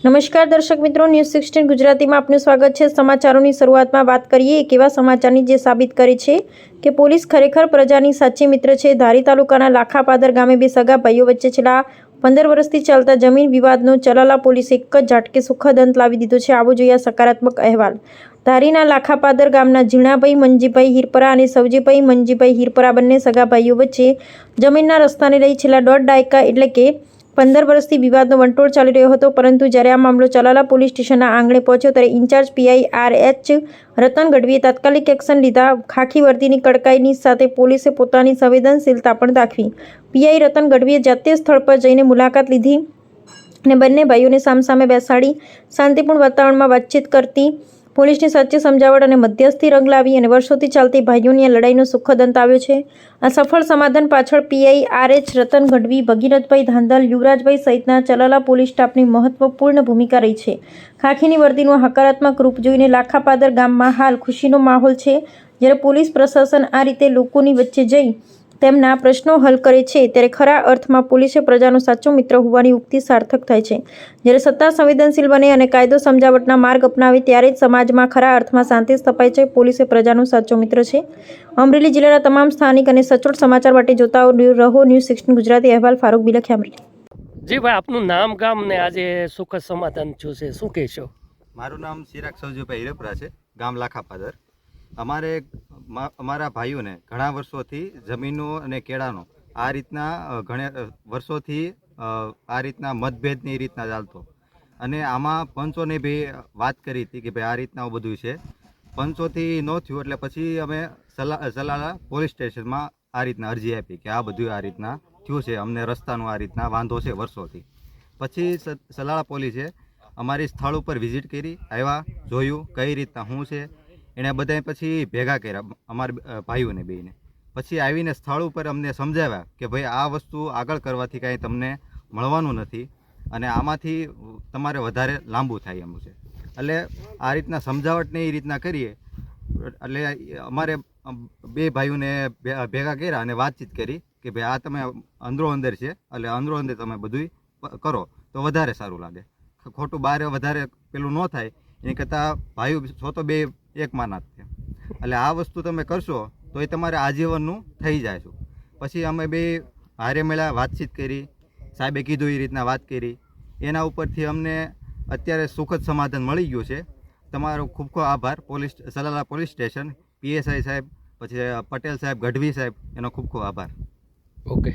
નમસ્કાર દર્શક મિત્રો, ન્યૂઝ 16 ગુજરાતીમાં આપનું સ્વાગત છે। સમાચારોની શરૂઆતમાં વાત કરીએ એક એવા સમાચારની જે સાબિત કરે છે કે પોલીસ ખરેખર પ્રજાની સાચી મિત્ર છે। ધારી તાલુકાના લાખાપાદર ગામે બે સગા ભાઈઓ વચ્ચે છેલ્લા 15 વર્ષથી ચાલતા જમીન વિવાદનો ચલાલા પોલીસે એક જ ઝાટકે સુખદ અંત લાવી દીધો છે। આવો જોઈએ સકારાત્મક અહેવાલ। ધારીના લાખાપાદર ગામના ઝીણાભાઈ મંજીભાઈ હિરપરા અને સવજીભાઈ મંજીભાઈ હિરપરા બંને સગા ભાઈઓ વચ્ચે જમીનના રસ્તાને લઈ છેલ્લા 1.5 દાયકા એટલે કે 15 વર્ષથી વિવાદનો વંટોળ ચાલી રહ્યો હતો, પરંતુ જ્યારે આ મામલો ચલાલા પોલીસ સ્ટેશનના આંગણે પહોંચ્યો ત્યારે ઇન્ચાર્જ પીઆઈ આર.એચ. રતન ગઢવીએ તાત્કાલિક એક્શન લીધા। ખાખી વર્દીની કડકાઈની સાથે પોલીસે પોતાની સંવેદનશીલતા પણ દાખવી। પીઆઈ રતન ગઢવીએ જાતે સ્થળ પર જઈને મુલાકાત લીધી અને બંને ભાઈઓને સામસામે બેસાડી શાંતિપૂર્ણ વાતાવરણમાં વાતચીત કરતી પોલીસની સાચી સમજાવટ અને મધ્યસ્થી રંગ લાવી અને વર્ષોથી ચાલતી ભાઈઓની આ લડાઈનો સુખદ અંત આવ્યો છે। આ સફળ સમાધાન પાછળ પીઆઈ આર.એચ. રતન ગઢવી, ભગીરથભાઈ ધાંધલ, યુવરાજભાઈ સહિતના ચલાલા પોલીસ સ્ટાફની મહત્વપૂર્ણ ભૂમિકા રહી છે। ખાખીની વર્દીનું હકારાત્મક રૂપ જોઈને લાખાપાદર ગામમાં હાલ ખુશીનો માહોલ છે। જ્યારે પોલીસ પ્રશાસન આ રીતે લોકોની વચ્ચે જઈ તેમના પ્રશ્નો હલ કરે છે ત્યારે ખરા અર્થમાં પોલીસે પ્રજાનો સાચો મિત્ર હોવાની ઉક્તિ સાર્થક થાય છે। જ્યારે સત્તા સંવેદનશીલ બને અને કાયદો સમજાવટના માર્ગ અપનાવે ત્યારે જ સમાજમાં ખરા અર્થમાં શાંતિ સ્થપાય છે। પોલીસે પ્રજાનો સાચો મિત્ર છે। અમરેલી જિલ્લાના તમામ સ્થાનિક અને સચોટ સમાચાર માટે જોતા રહો ન્યૂઝ 16 ગુજરાતી। અહેવાલ ફારૂક બિલખિયા, અમરેલી। જી ભાઈ, આપનું નામ ગામ ને આજે સુખદ સમાધાન થયું છે, શું કહેશો? મારું નામ ચિરાગ સવજીભાઈ હિરપરા છે, ગામ લાખાપાદર। અમારા ભાઈઓને ઘણા વર્ષોથી જમીનો અને કેળાનો આ રીતના ઘણા વર્ષોથી આ રીતના મતભેદની રીતના ચાલતો અને આમાં પંચોને બી વાત કરી હતી કે ભાઈ આ રીતના બધું છે। પંચોથી ન થયું એટલે પછી અમે સલાલા પોલીસ સ્ટેશનમાં આ રીતના અરજી આપી કે આ બધું આ રીતના થયું છે, અમને રસ્તાનો આ રીતના વાંધો છે વર્ષોથી। પછી સલાલા પોલીસે અમારી સ્થળ ઉપર વિઝિટ કરી, આવ્યા, જોયું કઈ રીતના શું છે, એણે બધાએ પછી ભેગા કર્યા અમારા ભાઈઓને બેને। પછી આવીને સ્થળ ઉપર અમને સમજાવ્યા કે ભાઈ આ વસ્તુ આગળ કરવાથી કાંઈ તમને મળવાનું નથી અને આમાંથી તમારે વધારે લાંબુ થાય એમ છે। એટલે આ રીતના સમજાવટને એ રીતના કરીએ એટલે અમારે બે ભાઈઓને ભેગા કર્યા અને વાતચીત કરી કે ભાઈ આ તમે અંદરો અંદર છે એટલે અંદરો અંદર તમે બધું કરો તો વધારે સારું લાગે, ખોટું બહાર વધારે પેલું ન થાય એની કરતાં ભાઈઓ છો તો બે એક માના જ છે। એટલે આ વસ્તુ તમે કરશો તો એ તમારે આજીવનનું થઈ જાય છે। પછી અમે બે હારે મળ્યા, વાતચીત કરી, સાહેબે કીધું એ રીતના વાત કરી, એના ઉપરથી અમને અત્યારે સુખદ સમાધાન મળી ગયું છે। તમારો ખૂબ ખૂબ આભાર સલાલા પોલીસ સ્ટેશન, પીએસઆઈ સાહેબ, પછી પટેલ સાહેબ, ગઢવી સાહેબ, એનો ખૂબ ખૂબ આભાર। ઓકે।